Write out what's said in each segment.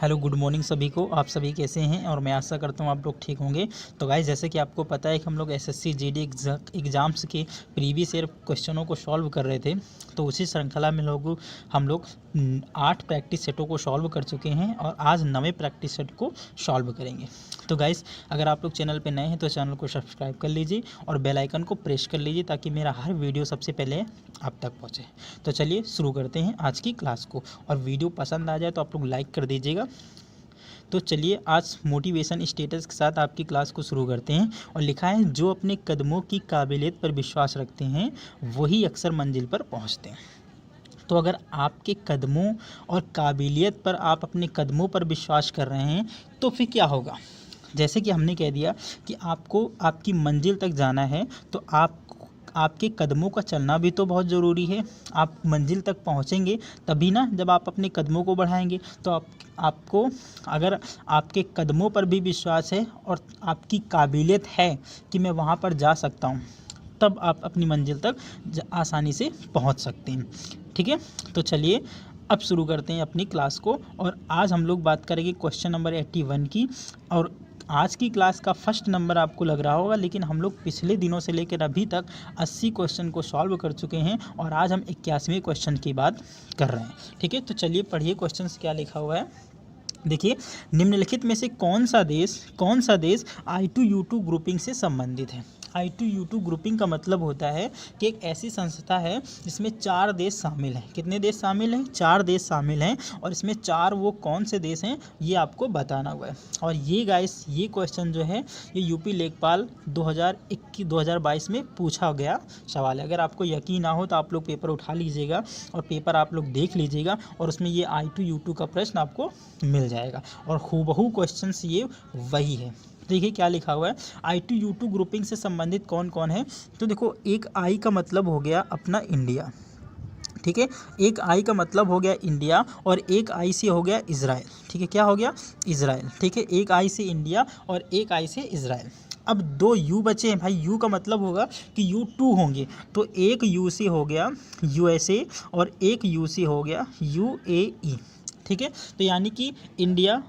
Hello good morning सभी को। आप सभी कैसे हैं और मैं आशा करता हूँ आप लोग ठीक होंगे। तो गाइस, जैसे कि आपको पता है कि हम लोग एसएससी जीडी एग्ज़ाम्स के प्रीवियस ईयर क्वेश्चनों को सॉल्व कर रहे थे। तो उसी श्रृंखला में हम लोग 8 प्रैक्टिस सेटों को सॉल्व कर चुके हैं और आज 9वें प्रैक्टिस सेट को सॉल्व करेंगे। तो गाइस, अगर आप लोग चैनल पे नए हैं तो चैनल को सब्सक्राइब कर लीजिए और बेल आइकन को प्रेस कर लीजिए ताकि मेरा हर वीडियो सबसे पहले आप तक पहुँचे। तो चलिए शुरू करते हैं आज की क्लास को, और वीडियो पसंद आ जाए तो आप लोग लाइक कर दीजिएगा। तो चलिए आज मोटिवेशन स्टेटस के साथ आपकी क्लास को शुरू करते हैं। और लिखा है, जो अपने कदमों की काबिलियत पर विश्वास रखते हैं वही अक्सर मंजिल पर पहुंचते हैं। तो अगर आपके कदमों और काबिलियत पर, आप अपने कदमों पर विश्वास कर रहे हैं तो फिर क्या होगा। जैसे कि हमने कह दिया कि आपको आपकी मंजिल तक जाना है, तो आपके कदमों का चलना भी तो बहुत ज़रूरी है। आप मंजिल तक पहुंचेंगे तभी ना, जब आप अपने कदमों को बढ़ाएंगे। तो आपको अगर आपके कदमों पर भी विश्वास है और आपकी काबिलियत है कि मैं वहां पर जा सकता हूं, तब आप अपनी मंजिल तक आसानी से पहुंच सकते हैं। ठीक है, तो चलिए अब शुरू करते हैं अपनी क्लास को। और आज हम लोग बात करेंगे क्वेश्चन नंबर 81 की। और आज की क्लास का फर्स्ट नंबर आपको लग रहा होगा, लेकिन हम लोग पिछले दिनों से लेकर अभी तक 80 क्वेश्चन को सॉल्व कर चुके हैं और आज हम 81वें क्वेश्चन की बात कर रहे हैं। ठीक है, तो चलिए पढ़िए क्वेश्चन क्या लिखा हुआ है। देखिए, निम्नलिखित में से कौन सा देश I2U2 ग्रुपिंग से संबंधित है। I2U2 ग्रुपिंग का मतलब होता है कि एक ऐसी संस्था है जिसमें 4 देश शामिल हैं। कितने देश शामिल हैं? 4 देश शामिल हैं। और इसमें 4 वो कौन से देश हैं ये आपको बताना हुआ है। और ये गाइस, ये क्वेश्चन जो है ये यूपी लेखपाल 2022 में पूछा गया सवाल है। अगर आपको यकीन ना हो तो आप लोग पेपर उठा लीजिएगा और पेपर आप लोग देख लीजिएगा, और उसमें ये I2U2 का प्रश्न आपको मिल जाएगा। और हूबहू क्वेश्चन ये वही है। देखिए क्या लिखा हुआ है, I2U2 ग्रुपिंग से संबंधित कौन कौन है। तो देखो, एक आई का मतलब हो गया अपना इंडिया। ठीक है, एक आई का मतलब हो गया इंडिया और एक आई से हो गया इजराइल। ठीक है, क्या हो गया? इजराइल। ठीक है, एक आई से इंडिया और एक आई से इजराइल। अब 2 यू बचे हैं भाई। यू का मतलब होगा कि U2 होंगे, तो एक यू से हो गया USA और एक यू से हो गया UAE। ठीक है, तो यानी कि इंडिया,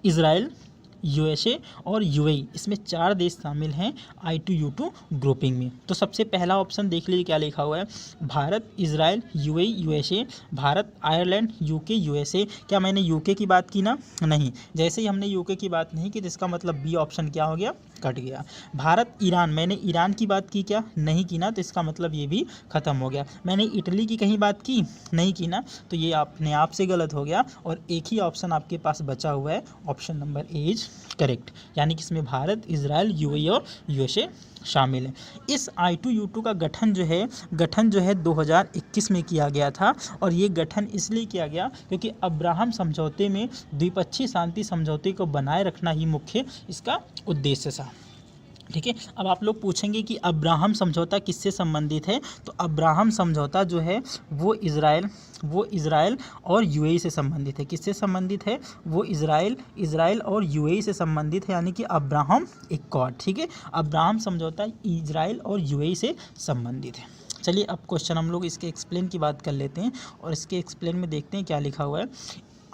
इजराइल, USA और UAE, इसमें 4 देश शामिल हैं I2U2 ग्रुपिंग में। तो सबसे पहला ऑप्शन देख लीजिए क्या लिखा हुआ है, Bharat, Israel, UAE, USA। Bharat, Ireland, UK, USA। क्या मैंने UK की बात की ना? नहीं। जैसे ही हमने UK की बात नहीं की तो इसका मतलब बी ऑप्शन क्या हो गया? कट गया। भारत, ईरान, मैंने ईरान की बात की क्या? नहीं की ना, तो इसका मतलब ये भी खत्म हो गया। मैंने इटली की कहीं बात की? नहीं की ना, तो ये अपने आप से गलत हो गया। और एक ही ऑप्शन आपके पास बचा हुआ है, option number A is correct. यानी कि इसमें भारत, इजराइल, UAE और USA शामिल है। इस I2U2 का गठन जो है 2021 में किया गया था। और ये गठन इसलिए किया गया क्योंकि अब्राहम समझौते में द्विपक्षीय शांति समझौते को बनाए रखना ही मुख्य इसका उद्देश्य था। ठीक है, अब आप लोग पूछेंगे कि अब्राहम समझौता किससे संबंधित है। तो अब्राहम समझौता जो है वो इज़राइल और UAE से संबंधित है। किससे संबंधित है? वो इज़राइल और UAE से संबंधित है, यानी कि अब्राहम एक्कॉर्ड। ठीक है, अब्राहम समझौता इज़राइल और UAE से संबंधित है। चलिए अब क्वेश्चन हम लोग इसके एक्सप्लेन की बात कर लेते हैं और इसके एक्सप्लेन में देखते हैं क्या लिखा हुआ है।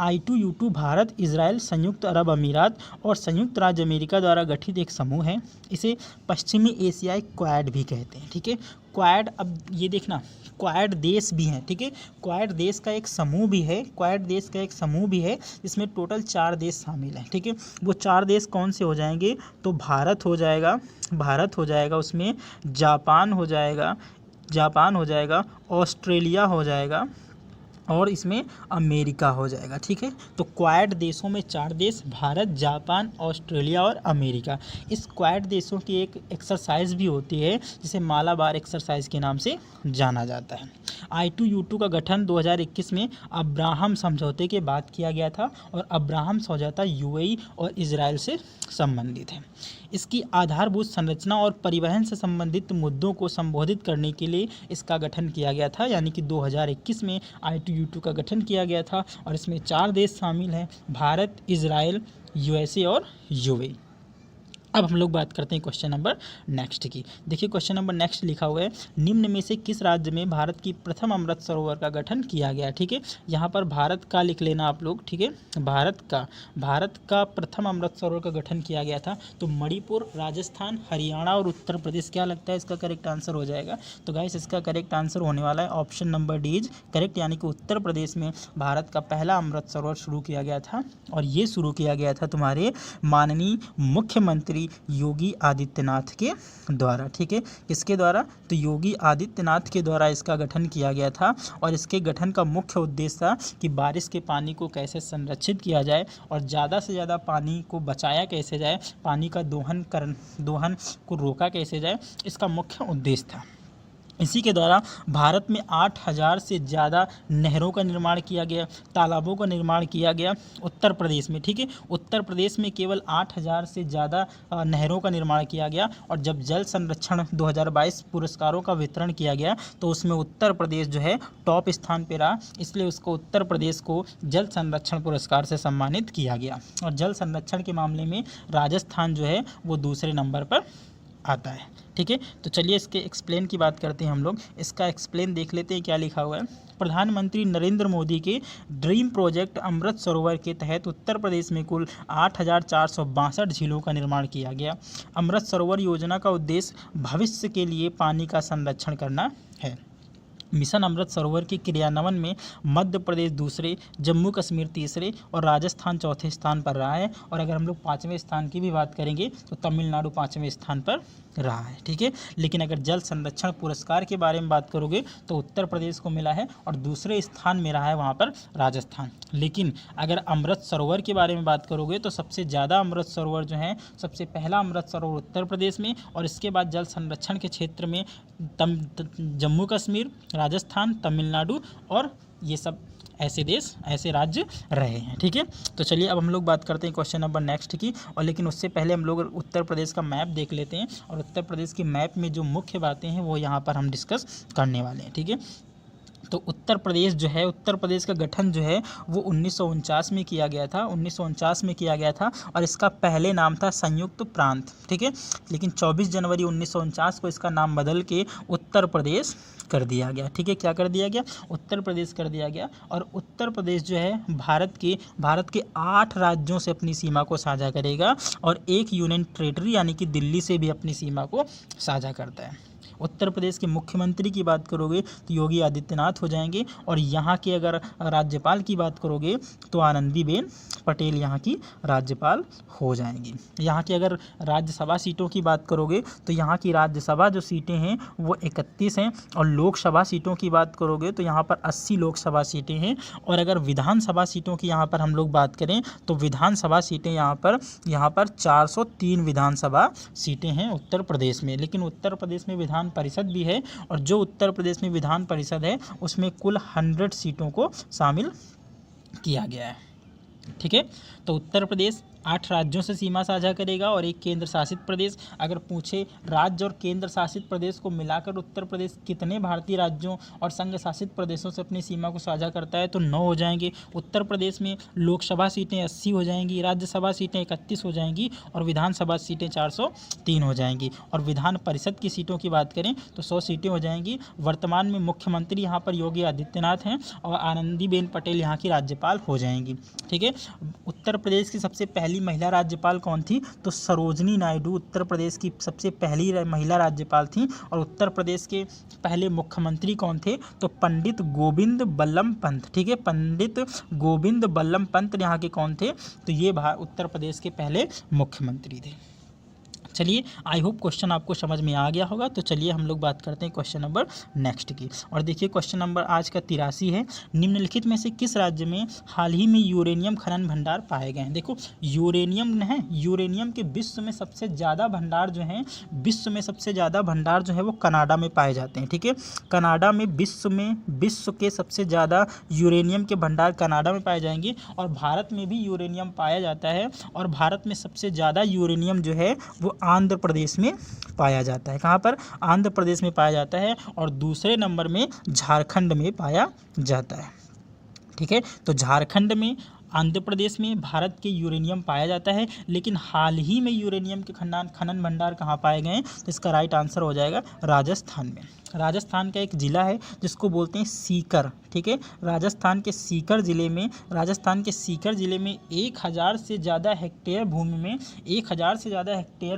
I2U2 भारत, इजराइल, संयुक्त अरब अमीरात और संयुक्त राज्य अमेरिका द्वारा गठित एक समूह है। इसे पश्चिमी एशियाई क्वाड भी कहते हैं। ठीक है, क्वाड, अब ये देखना, क्वाड देश भी हैं। ठीक है, क्वाड देश का एक समूह भी है जिसमें टोटल 4 देश शामिल हैं। ठीक है, वो 4 देश कौन से हो जाएंगे? तो भारत हो जाएगा, उसमें जापान हो जाएगा, ऑस्ट्रेलिया हो जाएगा और इसमें अमेरिका हो जाएगा। ठीक है, तो क्वाड देशों में 4 देश, भारत, जापान, ऑस्ट्रेलिया और अमेरिका। इस क्वाड देशों की एक एक्सरसाइज भी होती है जिसे मालाबार एक्सरसाइज के नाम से जाना जाता है। I2U2 का गठन 2021 में अब्राहम समझौते के बाद किया गया था और अब्राहम समझौता UAE और इजराइल से संबंधित है। इसकी आधारभूत संरचना और परिवहन से संबंधित मुद्दों को संबोधित करने के लिए इसका गठन किया गया था। यानी कि 2021 में I2U2 का गठन किया गया था और इसमें 4 देश शामिल हैं, भारत, इजराइल, USA और UAE। अब हम लोग बात करते हैं क्वेश्चन नंबर नेक्स्ट की। देखिए क्वेश्चन नंबर नेक्स्ट लिखा हुआ है, निम्न में से किस राज्य में भारत की प्रथम अमृत सरोवर का गठन किया गया। ठीक है, यहाँ पर भारत का लिख लेना आप लोग। ठीक है, भारत का प्रथम अमृत सरोवर का गठन किया गया था। तो मणिपुर, राजस्थान, हरियाणा और उत्तर प्रदेश। क्या लगता है इसका करेक्ट आंसर हो जाएगा? तो गाइस इसका करेक्ट आंसर होने वाला है option number D is correct, यानी कि उत्तर प्रदेश में भारत का पहला अमृत सरोवर शुरू किया गया था। और ये शुरू किया गया था तुम्हारे माननीय मुख्यमंत्री योगी आदित्यनाथ के द्वारा। ठीक है, किसके द्वारा? तो योगी आदित्यनाथ के द्वारा इसका गठन किया गया था। और इसके गठन का मुख्य उद्देश्य था कि बारिश के पानी को कैसे संरक्षित किया जाए और ज़्यादा से ज़्यादा पानी को बचाया कैसे जाए, पानी का दोहन को रोका कैसे जाए, इसका मुख्य उद्देश्य था। इसी के द्वारा भारत में 8000 से ज़्यादा नहरों का निर्माण किया गया, तालाबों का निर्माण किया गया उत्तर प्रदेश में। ठीक है, उत्तर प्रदेश में केवल 8000 से ज़्यादा नहरों का निर्माण किया गया। और जब जल संरक्षण 2022 पुरस्कारों का वितरण किया गया तो उसमें उत्तर प्रदेश जो है टॉप स्थान पर रहा, इसलिए उसको उत्तर प्रदेश को जल संरक्षण पुरस्कार से सम्मानित किया गया। और जल संरक्षण के मामले में राजस्थान जो है वो दूसरे नंबर पर आता है। ठीक है, तो चलिए इसके एक्सप्लेन की बात करते हैं हम लोग। इसका एक्सप्लेन देख लेते हैं क्या लिखा हुआ है। प्रधानमंत्री नरेंद्र मोदी के ड्रीम प्रोजेक्ट अमृत सरोवर के तहत उत्तर प्रदेश में कुल 8462 झीलों का निर्माण किया गया। अमृत सरोवर योजना का उद्देश्य भविष्य के लिए पानी का संरक्षण करना है। मिशन अमृत सरोवर के क्रियान्वयन में मध्य प्रदेश दूसरे, जम्मू कश्मीर तीसरे और राजस्थान चौथे स्थान पर रहा है। और अगर हम लोग 5वें स्थान की भी बात करेंगे तो तमिलनाडु 5वें स्थान पर रहा है। ठीक है, लेकिन अगर जल संरक्षण पुरस्कार के बारे में बात करोगे तो उत्तर प्रदेश को मिला है और दूसरे स्थान में रहा है वहाँ पर राजस्थान। लेकिन अगर अमृत सरोवर के बारे में बात करोगे तो सबसे ज़्यादा अमृत सरोवर जो हैं, सबसे पहला अमृत सरोवर उत्तर प्रदेश में, और इसके बाद जल संरक्षण के क्षेत्र में जम्मू कश्मीर, राजस्थान, तमिलनाडु और ये सब ऐसे राज्य रहे हैं। ठीक है, तो चलिए अब हम लोग बात करते हैं क्वेश्चन नंबर नेक्स्ट की। और लेकिन उससे पहले हम लोग उत्तर प्रदेश का मैप देख लेते हैं। और उत्तर प्रदेश के मैप में जो मुख्य बातें हैं वो यहाँ पर हम डिस्कस करने वाले हैं। ठीक है, तो उत्तर प्रदेश जो है, उत्तर प्रदेश का गठन जो है वो 1949 में किया गया था। 1949 में किया गया था और इसका पहले नाम था संयुक्त प्रांत। ठीक है, लेकिन 24 जनवरी 1949 को इसका नाम बदल के उत्तर प्रदेश कर दिया गया। ठीक है, क्या कर दिया गया? उत्तर प्रदेश कर दिया गया। और उत्तर प्रदेश जो है भारत के 8 राज्यों से अपनी सीमा को साझा करेगा और एक यूनियन टेरिटरी यानी कि दिल्ली से भी अपनी सीमा को साझा करता है। उत्तर प्रदेश के मुख्यमंत्री की बात करोगे तो योगी आदित्यनाथ हो जाएंगे। और यहाँ के अगर राज्यपाल की बात करोगे तो आनंदीबेन पटेल यहाँ की राज्यपाल हो जाएंगी। यहाँ की अगर राज्यसभा सीटों की बात करोगे तो यहाँ की राज्यसभा जो सीटें हैं वो 31 हैं। और लोकसभा सीटों की बात करोगे तो यहाँ पर 80 लोकसभा सीटें हैं। और अगर विधानसभा सीटों की यहाँ पर हम लोग बात करें तो विधानसभा सीटें यहाँ पर 403 विधानसभा सीटें हैं उत्तर प्रदेश में। लेकिन उत्तर प्रदेश में विधान परिषद भी है और जो उत्तर प्रदेश में विधान परिषद है उसमें कुल 100 सीटों को शामिल किया गया है। ठीक है, तो उत्तर प्रदेश 8 राज्यों से सीमा साझा करेगा और एक केंद्र शासित प्रदेश। अगर पूछे राज्य और केंद्र शासित प्रदेश को मिलाकर उत्तर प्रदेश कितने भारतीय राज्यों और संघ शासित प्रदेशों से अपनी सीमा को साझा करता है तो 9 हो जाएंगे। उत्तर प्रदेश में लोकसभा सीटें 80 हो जाएंगी, राज्यसभा सीटें 31 हो जाएंगी और विधानसभा सीटें 403 हो जाएंगी। और विधान परिषद की सीटों की बात करें तो 100 सीटें हो जाएंगी। वर्तमान में मुख्यमंत्री यहाँ पर योगी आदित्यनाथ हैं और आनंदीबेन पटेल यहाँ की राज्यपाल हो जाएंगी। ठीक है, उत्तर प्रदेश की सबसे पहली महिला राज्यपाल कौन थी? तो सरोजनी नायडू उत्तर प्रदेश की सबसे पहली महिला राज्यपाल थी। और उत्तर प्रदेश के पहले मुख्यमंत्री कौन थे? तो पंडित गोविंद बल्लभ पंत। ठीक है, पंडित गोविंद बल्लभ पंत यहाँ के कौन थे? तो ये उत्तर प्रदेश के पहले मुख्यमंत्री थे। चलिए, आई होप क्वेश्चन आपको समझ में आ गया होगा। तो चलिए हम लोग बात करते हैं क्वेश्चन नंबर नेक्स्ट की। और देखिए क्वेश्चन नंबर आज का 83 है। निम्नलिखित में से किस राज्य में हाल ही में यूरेनियम खनन भंडार पाए गए हैं? देखो यूरेनियम है, यूरेनियम के विश्व में सबसे ज़्यादा भंडार जो है, वो कनाडा में पाए जाते हैं। ठीक है, कनाडा में विश्व के सबसे ज़्यादा यूरेनियम के भंडार कनाडा में पाए जाएंगे। और भारत में भी यूरेनियम पाया जाता है और भारत में सबसे ज़्यादा यूरेनियम जो है वो आंध्र प्रदेश में पाया जाता है। कहाँ पर? आंध्र प्रदेश में पाया जाता है। और दूसरे नंबर में झारखंड में पाया जाता है। ठीक है, तो झारखंड में आंध्र प्रदेश में भारत के यूरेनियम पाया जाता है, लेकिन हाल ही में यूरेनियम के खनन भंडार कहाँ पाए गए हैं? तो इसका राइट आंसर हो जाएगा राजस्थान में। राजस्थान का एक ज़िला है जिसको बोलते हैं सीकर, ठीक है। राजस्थान के सीकर ज़िले में 1000 से ज़्यादा हेक्टेयर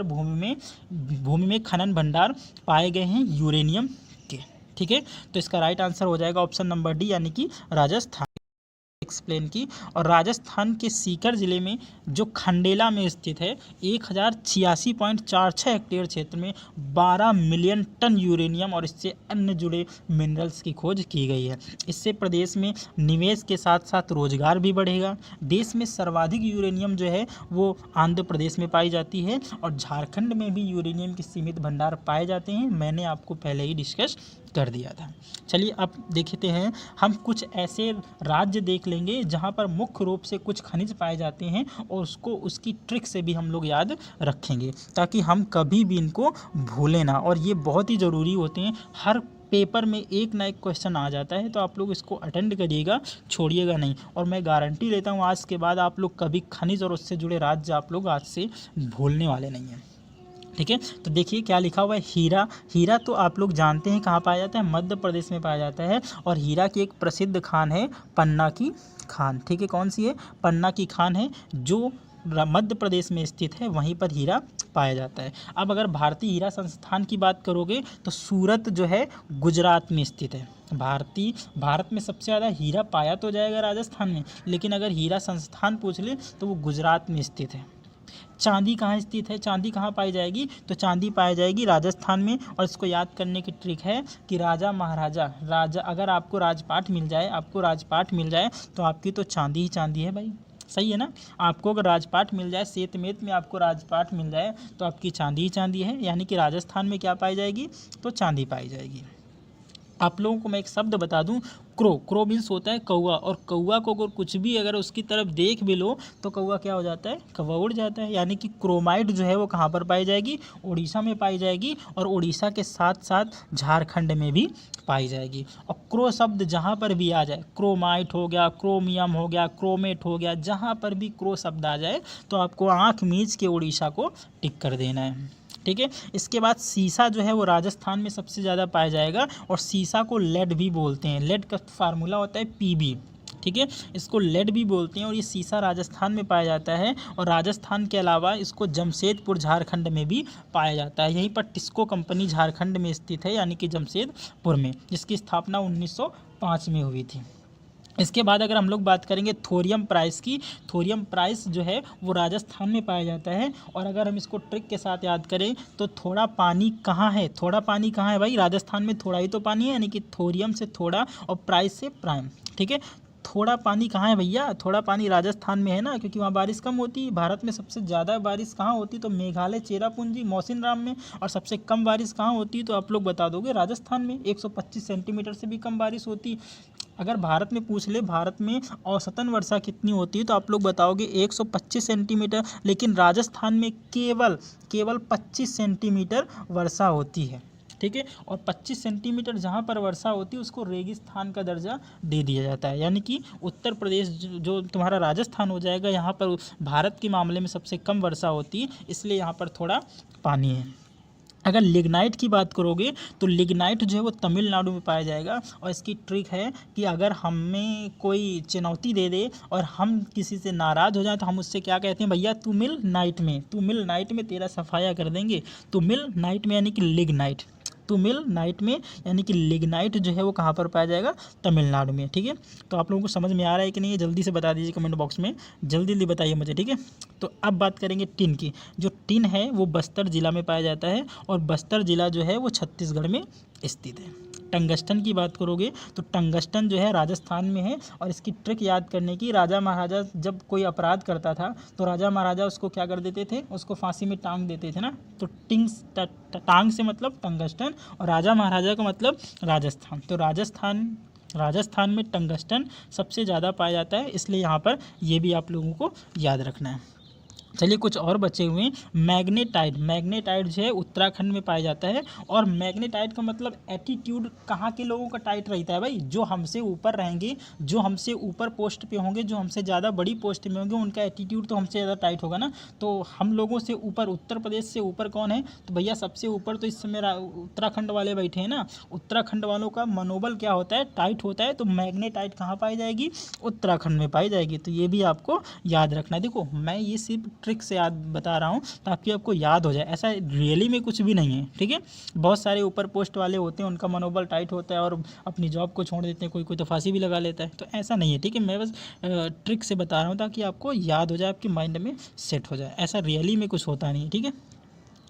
भूमि में खनन भंडार पाए गए हैं यूरेनियम के, ठीक है। तो इसका राइट आंसर हो जाएगा ऑप्शन नंबर डी, यानी कि राजस्थान एक्सप्लेन की। और राजस्थान के सीकर ज़िले में जो खंडेला में स्थित है 1086.46 हेक्टेयर क्षेत्र में 12 मिलियन टन यूरेनियम और इससे अन्य जुड़े मिनरल्स की खोज की गई है। इससे प्रदेश में निवेश के साथ साथ रोजगार भी बढ़ेगा। देश में सर्वाधिक यूरेनियम जो है वो आंध्र प्रदेश में पाई जाती है और झारखंड में भी यूरेनियम के सीमित भंडार पाए जाते हैं, मैंने आपको पहले ही डिस्कस कर दिया था। चलिए अब देखते हैं, हम कुछ ऐसे राज्य देख लेंगे जहां पर मुख्य रूप से कुछ खनिज पाए जाते हैं और उसकी ट्रिक से भी हम लोग याद रखेंगे ताकि हम कभी भी इनको भूलें ना। और ये बहुत ही ज़रूरी होते हैं, हर पेपर में एक ना एक क्वेश्चन आ जाता है, तो आप लोग इसको अटेंड करिएगा, छोड़िएगा नहीं। और मैं गारंटी लेता हूँ आज के बाद आप लोग कभी खनिज और उससे जुड़े राज्य आप लोग आज से भूलने वाले नहीं हैं, ठीक है। तो देखिए क्या लिखा हुआ है, हीरा तो आप लोग जानते हैं कहाँ पाया जाता है, मध्य प्रदेश में पाया जाता है। और हीरा की एक प्रसिद्ध खान है पन्ना की खान, ठीक है। कौन सी है? पन्ना की खान है जो मध्य प्रदेश में स्थित है, वहीं पर हीरा पाया जाता है। अब अगर भारतीय हीरा संस्थान की बात करोगे तो सूरत जो है गुजरात में स्थित है। भारत में सबसे ज़्यादा हीरा पाया तो जाएगा राजस्थान में, लेकिन अगर हीरा संस्थान पूछ ले तो वो गुजरात में स्थित है। चांदी कहाँ स्थित है? चांदी कहाँ पाई जाएगी? तो चांदी पाई जाएगी राजस्थान में। और इसको याद करने की ट्रिक है कि राजा अगर आपको राजपाट मिल जाए तो आपकी तो चांदी ही चांदी है भाई, सही है ना। आपको अगर राजपाट मिल जाए, सेतमेत में आपको राजपाट मिल जाए तो आपकी चांदी ही चांदी है, यानी कि राजस्थान में क्या पाई जाएगी? तो चांदी पाई जाएगी। आप लोगों को मैं एक शब्द बता दूं, क्रो मीन्स होता है कौवा, और कौवा को अगर कुछ भी अगर उसकी तरफ देख भी लो तो कौवा क्या हो जाता है? कौवा उड़ जाता है। यानी कि क्रोमाइट जो है वो कहाँ पर पाई जाएगी? उड़ीसा में पाई जाएगी, और उड़ीसा के साथ साथ झारखंड में भी पाई जाएगी। और क्रो शब्द जहाँ पर भी आ जाए, क्रोमाइट हो गया, क्रोमियम हो गया, क्रोमेट हो गया, जहाँ पर भी क्रो शब्द आ जाए तो आपको आँख मीच के उड़ीसा को टिक कर देना है, ठीक है। इसके बाद सीसा जो है वो राजस्थान में सबसे ज़्यादा पाया जाएगा, और सीसा को लेड भी बोलते हैं। लेड का फार्मूला होता है Pb, ठीक है। इसको लेड भी बोलते हैं और ये सीसा राजस्थान में पाया जाता है। और राजस्थान के अलावा इसको जमशेदपुर झारखंड में भी पाया जाता है। यहीं पर टिस्को कंपनी झारखंड में स्थित है, यानी कि जमशेदपुर में, जिसकी स्थापना 1905 में हुई थी। इसके बाद अगर हम लोग बात करेंगे थोरियम प्राइस की, थोरियम प्राइस जो है वो राजस्थान में पाया जाता है। और अगर हम इसको ट्रिक के साथ याद करें तो थोड़ा पानी कहाँ है भाई? राजस्थान में थोड़ा ही तो पानी है, यानी कि थोरियम से थोड़ा और प्राइस से प्राइम, ठीक है। थोड़ा पानी कहाँ है भैया? थोड़ा पानी राजस्थान में है ना, क्योंकि वहाँ बारिश कम होती है। भारत में सबसे ज़्यादा बारिश कहाँ होती? तो मेघालय, चेरापूंजी, मौसिनराम में। और सबसे कम बारिश कहाँ होती? तो आप लोग बता दोगे, राजस्थान में 125 सेंटीमीटर से भी कम बारिश होती। अगर भारत में पूछ ले भारत में औसतन वर्षा कितनी होती है तो आप लोग बताओगे 125 सेंटीमीटर, लेकिन राजस्थान में केवल 25 सेंटीमीटर वर्षा होती है, ठीक है। और 25 सेंटीमीटर जहाँ पर वर्षा होती है उसको रेगिस्तान का दर्जा दे दिया जाता है, यानी कि उत्तर प्रदेश जो तुम्हारा राजस्थान हो जाएगा, यहाँ पर भारत के मामले में सबसे कम वर्षा होती है, इसलिए यहाँ पर थोड़ा पानी है। अगर लिग्नाइट की बात करोगे तो लिग्नाइट जो है वो तमिलनाडु में पाया जाएगा। और इसकी ट्रिक है कि अगर हमें कोई चुनौती दे दे और हम किसी से नाराज़ हो जाए तो हम उससे क्या कहते हैं? भैया तू मिल नाइट में तेरा सफाया कर देंगे। तू मिल नाइट में यानी कि लिग्नाइट, टू मिल नाइट में, यानी कि लिग्नाइट जो है वो कहाँ पर पाया जाएगा? तमिलनाडु में, ठीक है। तो आप लोगों को समझ में आ रहा है कि नहीं? जल्दी से बता दीजिए कमेंट बॉक्स में, जल्दी बताइए मुझे, ठीक है। तो अब बात करेंगे टिन की। जो टिन है वो बस्तर ज़िला में पाया जाता है, और बस्तर ज़िला जो है वो छत्तीसगढ़ में स्थित है। टंगस्टन की बात करोगे तो टंगस्टन जो है राजस्थान में है। और इसकी ट्रिक याद करने की, राजा महाराजा जब कोई अपराध करता था तो राजा महाराजा उसको क्या कर देते थे? उसको फांसी में टांग देते थे ना। तो टांग से मतलब टंगस्टन, और राजा महाराजा का मतलब राजस्थान। तो राजस्थान में टंगस्टन सबसे ज़्यादा पाया जाता है, इसलिए यहाँ पर ये भी आप लोगों को याद रखना है। चलिए कुछ और बचे हुए हैं। मैग्नेटाइट, मैग्नेटाइट जो है उत्तराखंड में पाया जाता है। और मैग्नेटाइट का मतलब एटीट्यूड कहाँ के लोगों का टाइट रहता है भाई, जो हमसे ऊपर रहेंगे, जो हमसे ऊपर पोस्ट पे होंगे, जो हमसे ज़्यादा बड़ी पोस्ट में होंगे, उनका एटीट्यूड तो हमसे ज़्यादा टाइट होगा ना। तो हम लोगों से ऊपर, उत्तर प्रदेश से ऊपर कौन है, तो भैया सबसे ऊपर तो इस समय उत्तराखंड वाले बैठे हैं ना। उत्तराखंड वालों का मनोबल क्या होता है, टाइट होता है। तो मैग्नेटाइट कहाँ पाई जाएगी, उत्तराखंड में पाई जाएगी। तो ये भी आपको याद रखना है। देखो मैं ये सिर्फ ट्रिक से याद बता रहा हूँ ताकि आपको याद हो जाए, ऐसा रियली में कुछ भी नहीं है, ठीक है। बहुत सारे ऊपर पोस्ट वाले होते हैं, उनका मनोबल टाइट होता है और अपनी जॉब को छोड़ देते हैं, कोई कोई तो फांसी भी लगा लेता है। तो ऐसा नहीं है, ठीक है। मैं बस ट्रिक से बता रहा हूँ ताकि आपको याद हो जाए, आपके माइंड में सेट हो जाए। ऐसा रियली में कुछ होता नहीं है, ठीक है।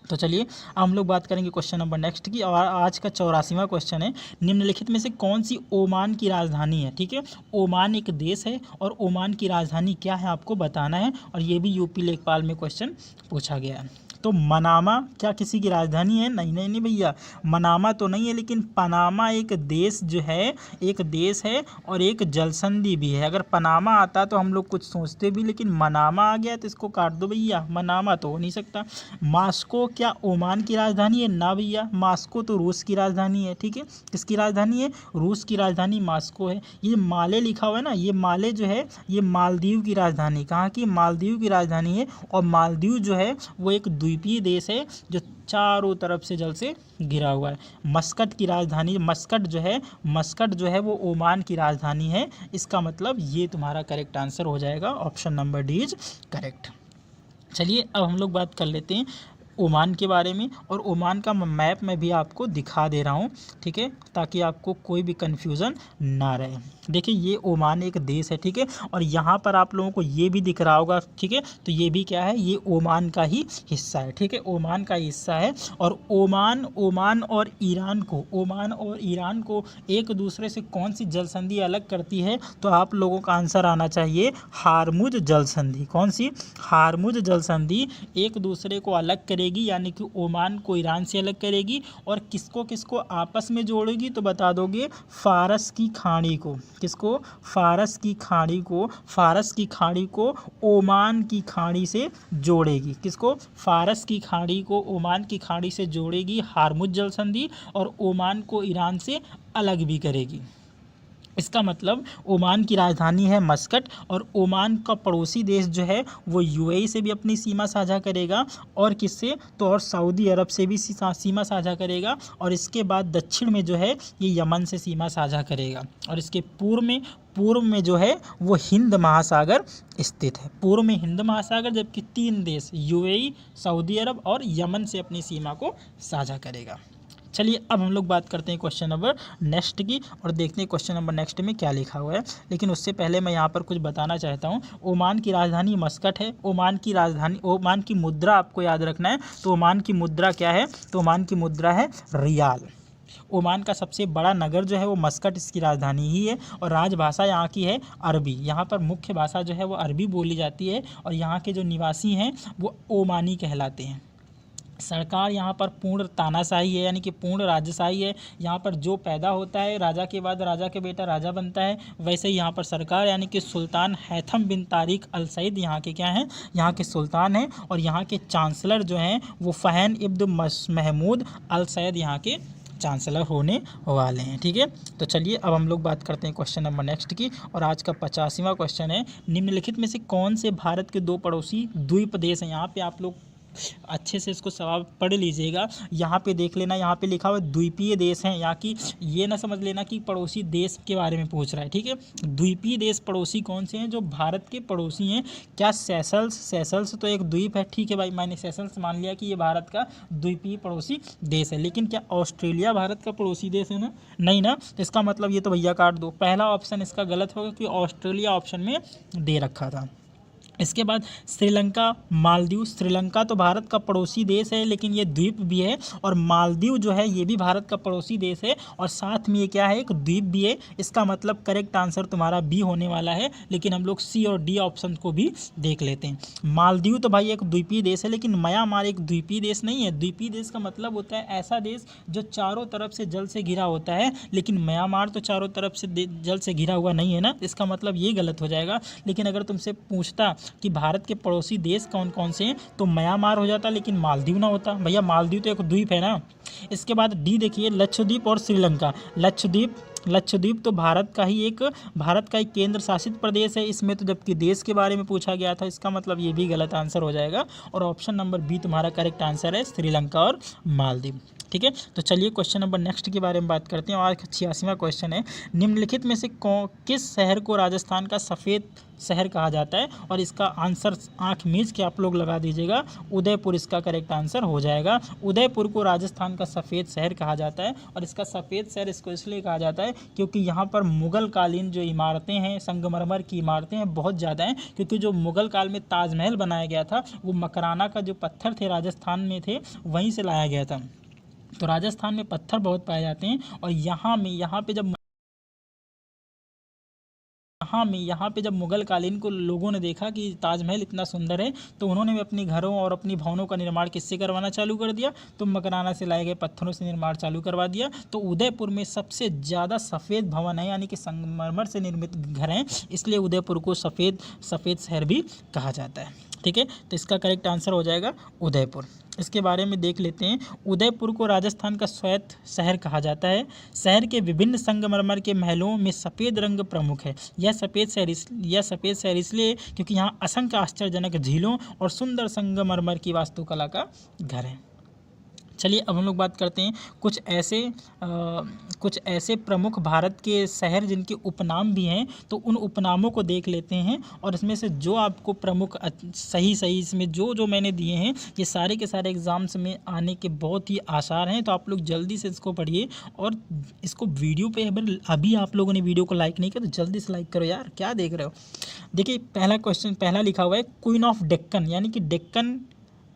तो चलिए हम लोग बात करेंगे क्वेश्चन नंबर नेक्स्ट की। और आज का 84वां क्वेश्चन है, निम्नलिखित में से कौन सी ओमान की राजधानी है, ठीक है। ओमान एक देश है और ओमान की राजधानी क्या है आपको बताना है। और ये भी यूपी लेखपाल में क्वेश्चन पूछा गया है। तो मनामा क्या किसी की राजधानी है, नहीं नहीं नहीं भैया, मनामा तो नहीं है, लेकिन पनामा एक देश जो है, एक देश है और एक जलसंधि भी है। अगर पनामा आता तो हम लोग कुछ सोचते भी, लेकिन मनामा आ गया तो इसको काट दो भैया, मनामा तो हो नहीं सकता। मास्को क्या ओमान की राजधानी है, ना भैया, मास्को तो रूस की राजधानी है, ठीक है। किसकी राजधानी है, रूस की राजधानी मास्को है। ये माले लिखा हुआ है ना, ये माले जो है ये मालदीव की राजधानी, कहाँ की, मालदीव की राजधानी है। और मालदीव जो है वो एक द्वीपीय देश है जो चारों तरफ से जल से घिरा हुआ है। मस्कट की राजधानी, मस्कट जो है वो ओमान की राजधानी है। इसका मतलब ये तुम्हारा करेक्ट आंसर हो जाएगा, option number D is correct. चलिए अब हम लोग बात कर लेते हैं ओमान के बारे में। और ओमान का मैप मैं भी आपको दिखा दे रहा हूँ, ठीक है, ताकि आपको कोई भी कन्फ्यूज़न ना रहे। देखिए ये ओमान एक देश है, ठीक है। और यहाँ पर आप लोगों को ये भी दिख रहा होगा, ठीक है। तो ये भी क्या है, ये ओमान का ही हिस्सा है, ठीक है, ओमान का हिस्सा है। और ओमान और ईरान को एक दूसरे से कौन सी जल संधि अलग करती है, तो आप लोगों का आंसर आना चाहिए हारमुज जल संधि। कौन सी, हारमुज जल संधि एक दूसरे को अलग करेगी, यानी कि ओमान को ईरान से अलग करेगी। और किसको किसको आपस में जोड़ेगी, तो बता दोगे फारस की खाड़ी को, किसको, फारस की खाड़ी को ओमान की खाड़ी से जोड़ेगी। किसको, फारस की खाड़ी को ओमान की खाड़ी से जोड़ेगी हारमुज जल संधि, और ओमान को ईरान से अलग भी करेगी। इसका मतलब ओमान की राजधानी है मस्कट, और ओमान का पड़ोसी देश जो है वो यूएई से भी अपनी सीमा साझा करेगा, और किससे, तो और सऊदी अरब से भी सीमा साझा करेगा। और इसके बाद दक्षिण में जो है ये यमन से सीमा साझा करेगा। और इसके पूर्व में जो है वो हिंद महासागर स्थित है, पूर्व में हिंद महासागर, जबकि 3 देश यूएई, सऊदी अरब और यमन से अपनी सीमा को साझा करेगा। चलिए अब हम लोग बात करते हैं क्वेश्चन नंबर नेक्स्ट की, और देखते हैं क्वेश्चन नंबर नेक्स्ट में क्या लिखा हुआ है। लेकिन उससे पहले मैं यहाँ पर कुछ बताना चाहता हूँ। ओमान की राजधानी मस्कट है। ओमान की मुद्रा आपको याद रखना है। तो ओमान की मुद्रा क्या है, तो ओमान की मुद्रा है रियाल। ओमान का सबसे बड़ा नगर जो है वो मस्कट इसकी राजधानी ही है। और राजभाषा यहाँ की है अरबी। यहाँ पर मुख्य भाषा जो है वो अरबी बोली जाती है। और यहाँ के जो निवासी हैं वो ओमानी कहलाते हैं। सरकार यहाँ पर पूर्ण तानाशाही है, यानी कि पूर्ण राजशाही है। यहाँ पर जो पैदा होता है राजा के बाद राजा के बेटा राजा बनता है। वैसे ही यहाँ पर सरकार, यानी कि सुल्तान हैथम बिन तारिक अल सईद यहाँ के क्या हैं, यहाँ के सुल्तान हैं। और यहाँ के चांसलर जो हैं वो फ़हन इब्न महमूद अल सईद यहाँ के चांसलर होने वाले हैं, ठीक है। तो चलिए अब हम लोग बात करते हैं क्वेश्चन नंबर नेक्स्ट की। और आज का 85वां क्वेश्चन है, निम्नलिखित में से कौन से भारत के 2 पड़ोसी द्वीप देश हैं। यहाँ पे आप लोग अच्छे से इसको सवाल पढ़ लीजिएगा। यहाँ पे देख लेना, यहाँ पे लिखा हुआ द्वीपीय देश हैं। यहाँ की ये ना समझ लेना कि पड़ोसी देश के बारे में पूछ रहा है, ठीक है। द्वीपीय देश पड़ोसी कौन से हैं जो भारत के पड़ोसी हैं। क्या सेशल्स तो एक द्वीप है, ठीक है भाई, मैंने सेशल्स मान लिया कि ये भारत का द्वीपीय पड़ोसी देश है। लेकिन क्या ऑस्ट्रेलिया भारत का पड़ोसी देश है ना, नहीं ना। इसका मतलब ये तो भैया काट दो, पहला ऑप्शन इसका गलत होगा कि ऑस्ट्रेलिया ऑप्शन में दे रखा था। इसके बाद श्रीलंका, मालदीव। श्रीलंका तो भारत का पड़ोसी देश है, लेकिन ये द्वीप भी है। और मालदीव जो है ये भी भारत का पड़ोसी देश है, और साथ में ये क्या है, एक द्वीप भी है। इसका मतलब करेक्ट आंसर तुम्हारा बी होने वाला है। लेकिन हम लोग सी और डी ऑप्शन को भी देख लेते हैं। मालदीव तो भाई एक द्वीपीय देश है, लेकिन म्यांमार एक द्वीपीय देश नहीं है। द्वीपीय देश का मतलब होता है ऐसा देश जो चारों तरफ से जल से घिरा होता है, लेकिन म्यांमार तो चारों तरफ से जल से घिरा हुआ नहीं है ना। इसका मतलब ये गलत हो जाएगा। लेकिन अगर तुमसे पूछता कि भारत के पड़ोसी देश कौन कौन से हैं, तो म्यांमार हो जाता, लेकिन मालदीव ना होता। भैया मालदीव तो एक द्वीप है ना। इसके बाद डी देखिए, लक्षद्वीप और श्रीलंका। लक्षद्वीप तो भारत का एक केंद्र शासित प्रदेश है इसमें तो, जबकि देश के बारे में पूछा गया था, इसका मतलब ये भी गलत आंसर हो जाएगा। और ऑप्शन नंबर बी तुम्हारा करेक्ट आंसर है, श्रीलंका और मालदीव। ठीक है, तो चलिए क्वेश्चन नंबर नेक्स्ट के बारे में बात करते हैं। और 86वां क्वेश्चन है, निम्नलिखित में से किस शहर को राजस्थान का सफ़ेद शहर कहा जाता है? और इसका आंसर आंख मीच के आप लोग लगा दीजिएगा, उदयपुर इसका करेक्ट आंसर हो जाएगा। उदयपुर को राजस्थान का सफ़ेद शहर कहा जाता है। और इसका सफ़ेद शहर इसको इसलिए कहा जाता है क्योंकि यहाँ पर मुग़ल कालीन जो इमारतें हैं, संगमरमर की इमारतें हैं, बहुत ज़्यादा हैं। क्योंकि जो मुग़ल काल में ताजमहल बनाया गया था, वो मकराना का जो पत्थर थे राजस्थान में थे, वहीं से लाया गया था। तो राजस्थान में पत्थर बहुत पाए जाते हैं। और यहाँ पे जब मुग़ल कालीन को लोगों ने देखा कि ताजमहल इतना सुंदर है, तो उन्होंने भी अपनी घरों और अपनी भवनों का निर्माण किससे करवाना चालू कर दिया? तो मकराना से लाए गए पत्थरों से निर्माण चालू करवा दिया। तो उदयपुर में सबसे ज़्यादा सफ़ेद भवन है, यानी कि संगमरमर से निर्मित घर हैं, इसलिए उदयपुर को सफ़ेद शहर भी कहा जाता है। ठीक है, तो इसका करेक्ट आंसर हो जाएगा उदयपुर। इसके बारे में देख लेते हैं। उदयपुर को राजस्थान का स्वायत्त शहर कहा जाता है। शहर के विभिन्न संगमरमर के महलों में सफ़ेद रंग प्रमुख है। यह सफ़ेद शहर इसलिए क्योंकि यहाँ असंख्य आश्चर्यजनक झीलों और सुंदर संगमरमर की वास्तुकला का घर है। चलिए अब हम लोग बात करते हैं कुछ ऐसे प्रमुख भारत के शहर जिनके उपनाम भी हैं, तो उन उपनामों को देख लेते हैं। और इसमें से जो आपको प्रमुख सही इसमें जो मैंने दिए हैं, ये सारे के सारे एग्ज़ाम्स में आने के बहुत ही आसार हैं। तो आप लोग जल्दी से इसको पढ़िए। और इसको वीडियो पे अभी आप लोगों ने वीडियो को लाइक नहीं किया तो जल्दी से लाइक करो यार, क्या देख रहे हो। देखिए पहला लिखा हुआ है क्वीन ऑफ डेक्कन, यानी कि डेक्कन।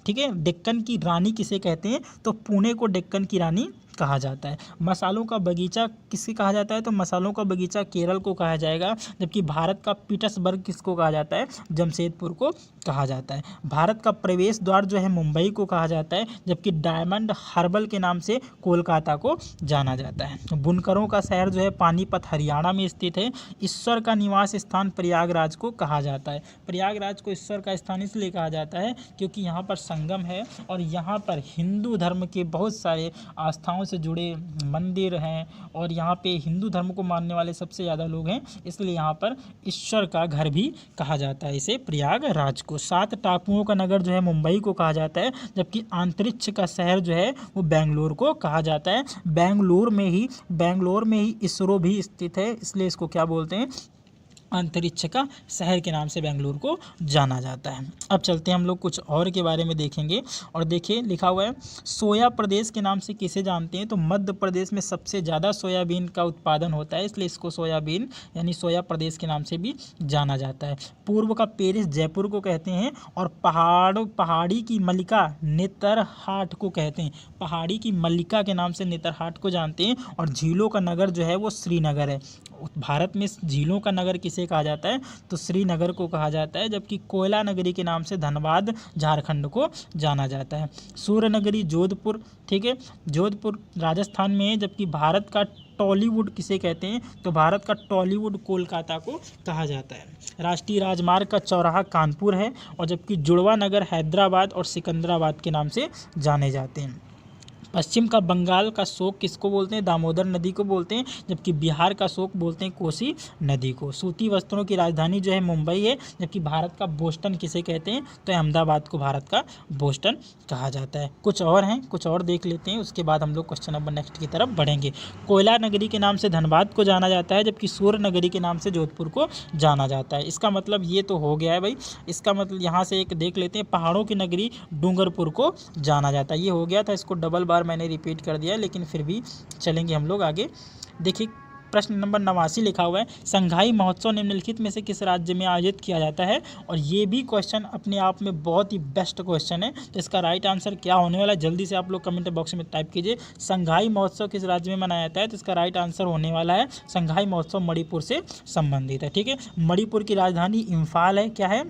ठीक है, डेक्कन की रानी किसे कहते हैं? तो पुणे को डेक्कन की रानी कहा जाता है। मसालों का बगीचा किससे कहा जाता है? तो मसालों का बगीचा केरल को कहा जाएगा। जबकि भारत का पीटर्सबर्ग किसको कहा जाता है? जमशेदपुर को कहा जाता है। भारत का प्रवेश द्वार जो है मुंबई को कहा जाता है। जबकि डायमंड हार्बर के नाम से कोलकाता को जाना जाता है। बुनकरों का शहर जो है पानीपत हरियाणा में स्थित है। ईश्वर का निवास स्थान प्रयागराज को कहा जाता है। प्रयागराज को ईश्वर का स्थान इसलिए कहा जाता है क्योंकि यहाँ पर संगम है और यहाँ पर हिंदू धर्म के बहुत सारे आस्थाओं से जुड़े मंदिर हैं और यहाँ पे हिंदू धर्म को मानने वाले सबसे ज़्यादा लोग हैं, इसलिए यहाँ पर ईश्वर का घर भी कहा जाता है इसे प्रयागराज को। 7 टापुओं का नगर जो है मुंबई को कहा जाता है। जबकि अंतरिक्ष का शहर जो है वो बेंगलोर को कहा जाता है। बेंगलोर में ही इसरो भी स्थित है, इसलिए इसको क्या बोलते हैं? अंतरिक्ष का शहर के नाम से बेंगलुरु को जाना जाता है। अब चलते हैं हम लोग कुछ और के बारे में देखेंगे। और देखिए लिखा हुआ है सोया प्रदेश के नाम से किसे जानते हैं? तो मध्य प्रदेश में सबसे ज़्यादा सोयाबीन का उत्पादन होता है, इसलिए इसको सोयाबीन यानी सोया प्रदेश के नाम से भी जाना जाता है। पूर्व का पेरिस जयपुर को कहते हैं और पहाड़ी की मल्लिका नेतरहाट को कहते हैं। पहाड़ी की मल्लिका के नाम से नेतरहाट को जानते हैं। और झीलों का नगर जो है वो श्रीनगर है। भारत में झीलों का नगर किसे कहा जाता है? तो श्रीनगर को कहा जाता है। जबकि कोयला नगरी के नाम से धनबाद झारखंड को जाना जाता है। सूर्य नगरी जोधपुर, ठीक है, जोधपुर राजस्थान में है। जबकि भारत का टॉलीवुड किसे कहते हैं? तो भारत का टॉलीवुड कोलकाता को कहा जाता है। राष्ट्रीय राजमार्ग का चौराहा कानपुर है। और जबकि जुड़वा नगर हैदराबाद और सिकंदराबाद के नाम से जाने जाते हैं। पश्चिम का बंगाल का शोक किसको बोलते हैं? दामोदर नदी को बोलते हैं। जबकि बिहार का शोक बोलते हैं कोसी नदी को। सूती वस्त्रों की राजधानी जो है मुंबई है। जबकि भारत का बोस्टन किसे कहते हैं? तो अहमदाबाद को भारत का बोस्टन कहा जाता है। कुछ और हैं, कुछ और देख लेते हैं, उसके बाद हम लोग क्वेश्चन नंबर नेक्स्ट की तरफ बढ़ेंगे। कोयला नगरी के नाम से धनबाद को जाना जाता है। जबकि सूर्य नगरी के नाम से जोधपुर को जाना जाता है। इसका मतलब ये तो हो गया है भाई। इसका मतलब यहाँ से एक देख लेते हैं, पहाड़ों की नगरी डूंगरपुर को जाना जाता है। ये हो गया था, इसको डबल बार मैंने रिपीट कर दिया, लेकिन फिर भी चलेंगे हम लोग आगे। देखिए प्रश्न नंबर 89 लिखा हुआ है संघाई महोत्सव निम्नलिखित में से किस राज्य में आयोजित किया जाता है? और ये भी क्वेश्चन अपने आप में बहुत ही बेस्ट क्वेश्चन है। तो इसका राइट आंसर क्या होने वाला है, जल्दी से आप लोग कमेंट बॉक्स में टाइप कीजिए। संघाई महोत्सव किस राज्य में मनाया जाता है? तो इसका राइट आंसर होने वाला है संघाई महोत्सव मणिपुर से संबंधित है। ठीक है, मणिपुर की राजधानी इम्फाल है। क्या है?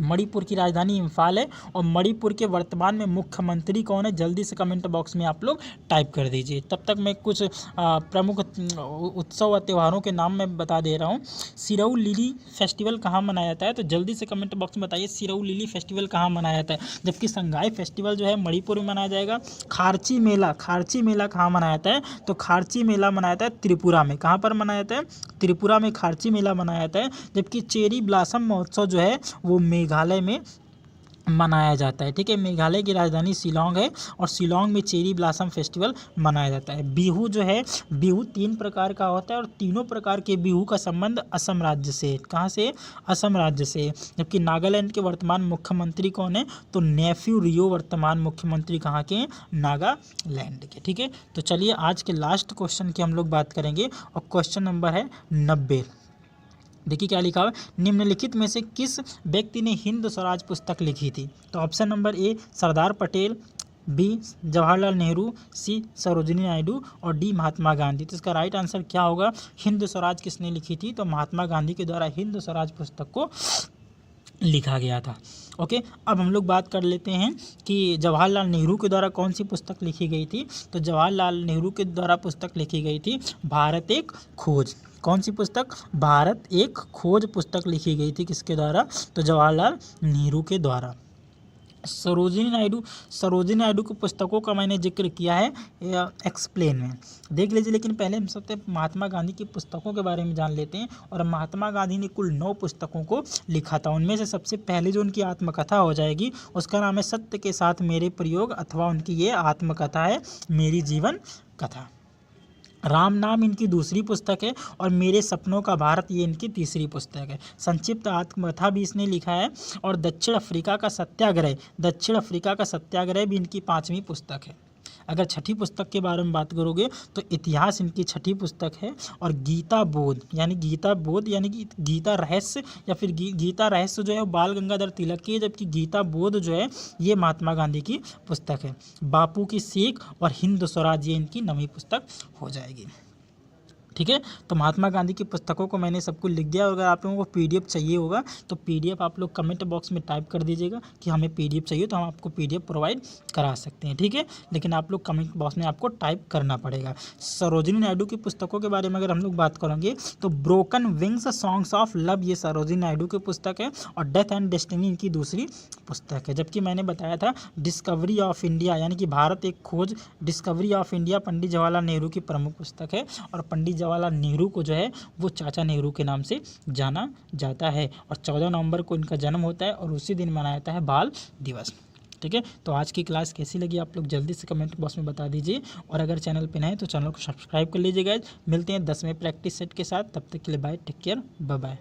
मणिपुर की राजधानी इम्फाल है। और मणिपुर के वर्तमान में मुख्यमंत्री कौन है, जल्दी से कमेंट बॉक्स में आप लोग टाइप कर दीजिए। तब तक मैं कुछ प्रमुख उत्सव व त्योहारों के नाम मैं बता दे रहा हूँ। सिरऊ लिली फेस्टिवल कहाँ मनाया जाता है, तो जल्दी से कमेंट बॉक्स में बताइए सिरऊ लिली फेस्टिवल कहाँ मनाया जाता है। जबकि संगाई फेस्टिवल जो है मणिपुर में मनाया जाएगा। खारची मेला कहाँ मनाया जाता है, तो खारची मेला मनाया जाता है त्रिपुरा में। कहाँ पर मनाया जाता है, त्रिपुरा में खारची मेला मनाया जाता है। जबकि चेरी ब्लॉसम महोत्सव जो है वो मेघालय में मनाया जाता है। ठीक है, मेघालय की राजधानी शिलांग है और शिलांग में चेरी ब्लॉसम फेस्टिवल मनाया जाता है। बिहू जो है, बिहू 3 प्रकार का होता है और तीनों प्रकार के बिहू का संबंध असम राज्य से, कहाँ से, असम राज्य से। जबकि नागालैंड के वर्तमान मुख्यमंत्री कौन है, तो नेफ्यू रियो वर्तमान मुख्यमंत्री कहाँ के हैं, नागालैंड के। ठीक है, तो चलिए आज के लास्ट क्वेश्चन की हम लोग बात करेंगे और क्वेश्चन नंबर है 90। देखिए क्या लिखा हुआ है, निम्नलिखित में से किस व्यक्ति ने हिंद स्वराज पुस्तक लिखी थी। तो option number A Sardar Patel, B Jawaharlal Nehru, C Sarojini Naidu और डी महात्मा गांधी। तो इसका राइट आंसर क्या होगा, हिंद स्वराज किसने लिखी थी, तो महात्मा गांधी के द्वारा हिंद स्वराज पुस्तक को लिखा गया था। ओके, अब हम लोग बात कर लेते हैं कि जवाहरलाल नेहरू के द्वारा कौन सी पुस्तक लिखी गई थी। तो जवाहरलाल नेहरू के द्वारा पुस्तक लिखी गई थी भारत एक खोज। कौन सी पुस्तक, भारत एक खोज पुस्तक लिखी गई थी किसके द्वारा, तो जवाहरलाल नेहरू के द्वारा। सरोजिनी नायडू की पुस्तकों का मैंने जिक्र किया है एक्सप्लेन में, देख लीजिए। लेकिन पहले हम सबसे महात्मा गांधी की पुस्तकों के बारे में जान लेते हैं। और महात्मा गांधी ने कुल 9 पुस्तकों को लिखा था। उनमें से सबसे पहले जो उनकी आत्मकथा हो जाएगी उसका नाम है सत्य के साथ मेरे प्रयोग, अथवा उनकी ये आत्मकथा है मेरी जीवन कथा। राम नाम इनकी दूसरी पुस्तक है और मेरे सपनों का भारत ये इनकी तीसरी पुस्तक है। संक्षिप्त आत्मकथा भी इसने लिखा है। और दक्षिण अफ्रीका का सत्याग्रह भी इनकी 5वीं पुस्तक है। अगर छठी पुस्तक के बारे में बात करोगे तो इतिहास इनकी छठी पुस्तक है। और गीता बोध यानी कि गीता रहस्य या फिर गीता रहस्य जो है वो बाल गंगाधर तिलक की है। जबकि गीता बोध जो है ये महात्मा गांधी की पुस्तक है। बापू की सीख और हिंद स्वराज ये इनकी 9वीं पुस्तक हो जाएगी। ठीक है, तो महात्मा गांधी की पुस्तकों को मैंने सबको लिख दिया। और अगर आप लोगों को PDF चाहिए होगा तो PDF आप लोग कमेंट बॉक्स में टाइप कर दीजिएगा कि हमें PDF चाहिए, तो हम आपको PDF प्रोवाइड करा सकते हैं। ठीक है, लेकिन आप लोग कमेंट बॉक्स में आपको टाइप करना पड़ेगा। सरोजिनी नायडू की पुस्तकों के बारे में अगर हम लोग बात करेंगे तो broken wings songs of love ये सरोजिनी नायडू की पुस्तक है। और डेथ एंड डेस्टिनी इनकी दूसरी पुस्तक है। जबकि मैंने बताया था डिस्कवरी ऑफ इंडिया यानी कि भारत एक खोज, discovery of India Pandit Jawaharlal Nehru की प्रमुख पुस्तक है। और पंडित जवाहरलाल नेहरू को जो है वो चाचा नेहरू के नाम से जाना जाता है। और 14 नवंबर को इनका जन्म होता है और उसी दिन मनाया जाता है बाल दिवस। ठीक है, तो आज की क्लास कैसी लगी आप लोग जल्दी से कमेंट बॉक्स में बता दीजिए। और अगर चैनल पे नए हैं तो चैनल को सब्सक्राइब कर लीजिएगा। मिलते हैं 10वें प्रैक्टिस सेट के साथ, तब तक के लिए bye, take care, bye bye.